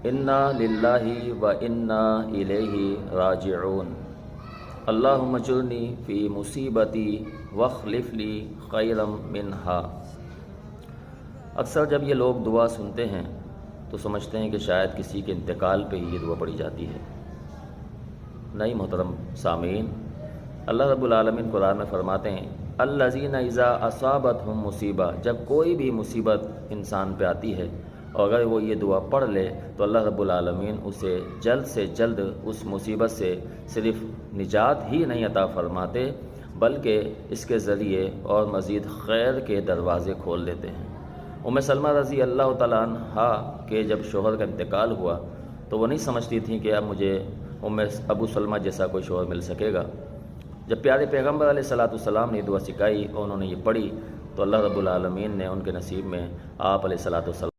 انا للہ و انا الیہ راجعون، اللہم اجرنی فی مصیبتی واخلف لی خیرا منہا۔ اکثر جب یہ لوگ دعا سنتے ہیں تو سمجھتے ہیں کہ شاید کسی کے انتقال پہ ہی یہ دعا پڑھی جاتی ہے۔ نہیں محترم سامعین، اللہ رب العالمین قرآن میں فرماتے ہیں الذین اذا اصابتہم مصیبہ، جب کوئی بھی مصیبت انسان پہ آتی ہے اور اگر وہ یہ دعا پڑھ لے تو اللہ رب العالمین اسے جلد سے جلد اس مصیبت سے صرف نجات ہی نہیں عطا فرماتے بلکہ اس کے ذریعے اور مزید خیر کے دروازے کھول دیتے ہیں۔ سلمہ رضی اللہ تعالیٰ عنہ کے جب شوہر کا انتقال ہوا تو وہ نہیں سمجھتی تھیں کہ اب مجھے ابو سلمہ جیسا کوئی شوہر مل سکے گا۔ جب پیارے پیغمبر علیہ السلام نے یہ دعا سکھائی اور انہوں نے یہ پڑھی تو اللہ رب العالمین نے ان کے نصیب میں آپ علیہ السلام